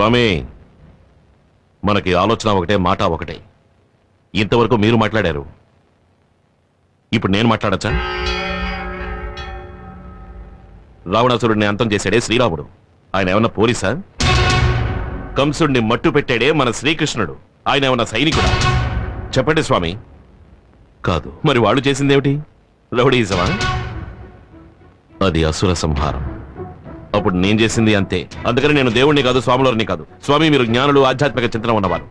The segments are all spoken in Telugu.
స్వామి, మనకి ఆలోచన ఒకటే, మాట ఒకటే. ఇంతవరకు మీరు మాట్లాడారు, ఇప్పుడు నేను మాట్లాడచ్చా? రావణాసురుడిని అంతం చేశాడే శ్రీరాముడు, ఆయన ఏమన్నా పోలీసా? కంసుడిని మట్టు పెట్టాడే మన శ్రీకృష్ణుడు, ఆయన ఏమన్నా సైనికుడా? చెప్పండి స్వామి. కాదు, మరి వాళ్ళు చేసిందేమిటి? రౌడీజమా? అది అసుర సంహారం. అప్పుడు నేను చేసింది అంతే. అందుకని నేను దేవుణ్ణి కాదు, స్వాములని కాదు. స్వామి, మీరు జ్ఞానులు, ఆధ్యాత్మిక చింతన ఉన్నవారు.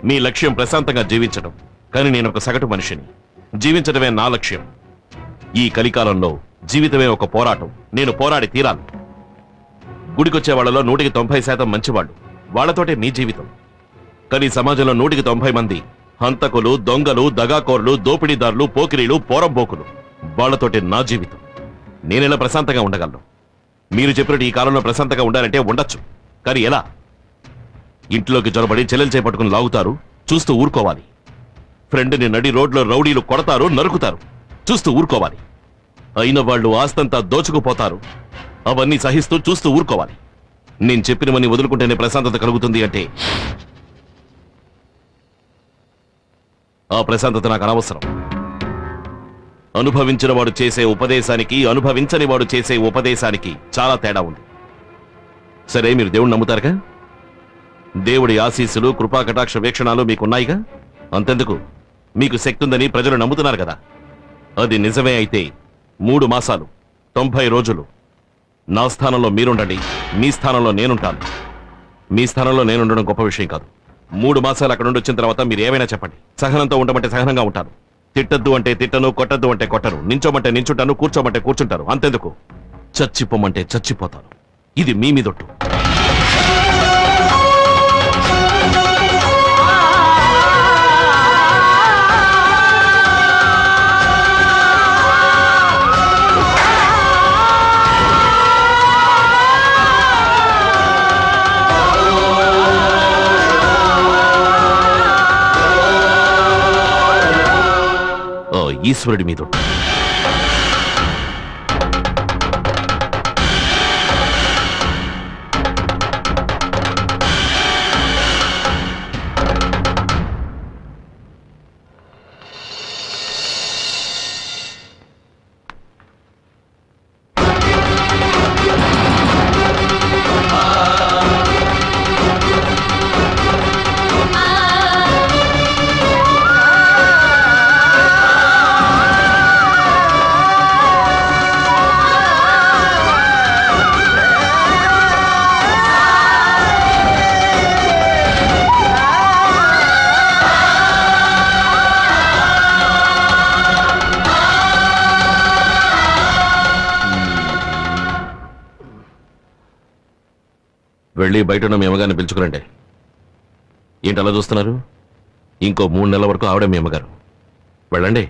మీ లక్ష్యం ప్రశాంతంగా జీవించడం. కానీ నేను ఒక సగటు మనిషిని, జీవించడమే నా లక్ష్యం. ఈ కలికాలంలో జీవితమే ఒక పోరాటం. నేను పోరాడి తీరాలి. గుడికొచ్చే వాళ్లలో 190% మంచివాళ్ళు, వాళ్లతోటే మీ జీవితం. కానీ సమాజంలో 190 మంది హంతకులు, దొంగలు, దగాకోరులు, దోపిడీదారులు, పోకిరీలు, పోరంబోకులు. వాళ్లతోటే నా జీవితం. నేనెలా ప్రశాంతంగా ఉండగలను? మీరు చెప్పినట్టు ఈ కాలంలో ప్రశాంతంగా ఉండాలంటే ఉండొచ్చు, కానీ ఎలా? ఇంట్లోకి జొరబడి చెల్లెలు చేపట్టుకుని లాగుతారు, చూస్తూ ఊరుకోవాలి. ఫ్రెండ్ని నడి రోడ్లో రౌడీలు కొడతారు, నరుకుతారు, చూస్తూ ఊరుకోవాలి. అయిన వాళ్ళు ఆస్తంతా దోచుకుపోతారు, అవన్నీ సహిస్తూ చూస్తూ ఊరుకోవాలి. నేను చెప్పినవన్నీ వదులుకుంటేనే ప్రశాంతత కలుగుతుంది అంటే ఆ ప్రశాంతత నాకు అనవసరం. అనుభవించిన వాడు చేసే ఉపదేశానికి, అనుభవించని వాడు చేసే ఉపదేశానికి చాలా తేడా ఉంది. సరే, మీరు దేవుణ్ణి నమ్ముతారుగా? దేవుడి ఆశీస్సులు, కృపా కటాక్ష వీక్షణాలు మీకున్నాయిగా? అంతెందుకు, మీకు శక్తి ఉందని ప్రజలు నమ్ముతున్నారు కదా. అది నిజమే అయితే 3 మాసాలు 90 రోజులు నా స్థానంలో మీరుండండి, మీ స్థానంలో నేనుంటాను. మీ స్థానంలో నేనుండడం గొప్ప విషయం కాదు. 3 మాసాలు అక్కడ నుండి వచ్చిన తర్వాత మీరు ఏమైనా చెప్పండి. సహనంతో ఉండమంటే సహనంగా ఉంటాను, తిట్టద్దు అంటే తిట్టను, కొట్టద్దు అంటే కొట్టను, నించోమంటే నించుంటాను, కూర్చోమంటే కూర్చుంటాను. అంతెందుకు, చచ్చిపోమంటే చచ్చిపోతాను. ఇది మీ మీదొట్టు. ఈశ్వరుడి మీద. వెళ్ళి బయట మీ అమ్మగారిని పిలుచుకురండి. ఏంటి అలా చూస్తున్నారు? ఇంకో 3 నెలల వరకు ఆవిడ మీ అమ్మగారు. వెళ్ళండి.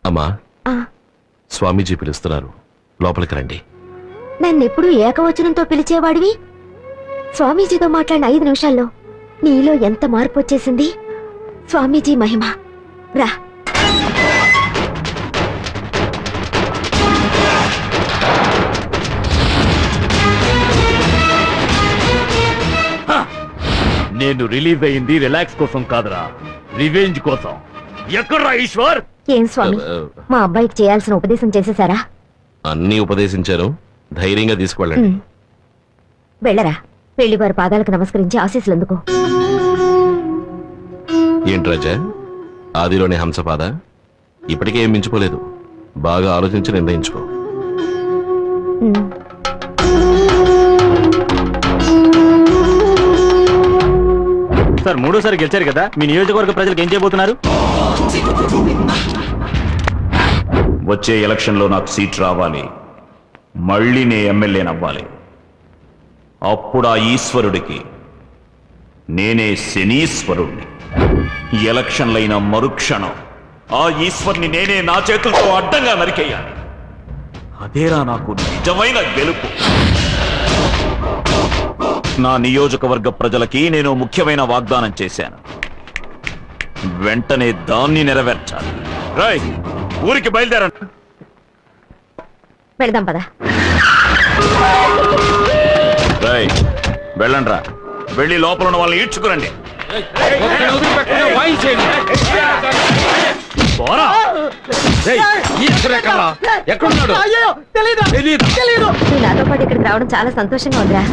అమ్మా, స్వామీజీ పిలుస్తున్నారు, లోపలికి రండి. నన్నెప్పుడు ఏకవచనంతో పిలిచేవాడివి, స్వామీజీతో మాట్లాడిన 5 నిమిషాల్లో నీలో ఎంత మార్పు వచ్చేసింది. స్వామీజీ మహిమ. రా. నేను రిలీజ్ అయింది రిలాక్స్ కోసం కాదురా, రివెంజ్ కోసం. ఎక్కడ్రా ఈశ్వర్? ఏం స్వామి, మా అబ్బాయికి చేయాల్సిన ఉపదేశం చేసేసారా? అన్నీ ఉపదేశించారు, ధైర్యంగా తీసుకువెళ్ళండి. వెళ్ళరా, వెళ్ళి వారి పాదాలకు నమస్కరించి ఆశీస్సులు అందుకో. ఏంటి రాజా, ఆదిలోని హంసపాద? ఇప్పటికే ఏం మించిపోలేదు, బాగా ఆలోచించి నిర్ణయించుకో. సార్, 3సారి గెలిచారు కదా, మీ నియోజకవర్గ ప్రజలకు ఏం చేయబోతున్నారు? వచ్చే ఎలక్షన్లో నాకు సీట్ రావాలి, మళ్ళీ నే ఎమ్మెల్యేనవ్వాలి. అప్పుడు ఆ ఈశ్వరుడికి నేనే శనీశ్వరుణ్ణి. ఎలక్షన్లైన మరుక్షణం ఆ ఈశ్వర్ని నేనే నా చేతులతో అడ్డంగా నరికేయాలి. అదేరా నాకు నిజమైన గెలుపు. నా నియోజకవర్గ ప్రజలకి నేను ముఖ్యమైన వాగ్దానం చేశాను, వెంటనే దాన్ని నెరవేర్చాలి. రేయ్, ఊరికి బయలుదేరండి. వెళదాం పద. రేయ్, వెళ్ళండ్రా వెళ్ళి లోపల ఉన్న వాళ్ళని ఈడ్చుకురండి. పోరా. రేయ్, ఎక్కడున్నాడు? నువ్వు నాతో పాటు ఇక్కడికి రావడం చాలా సంతోషంగా ఉందిరా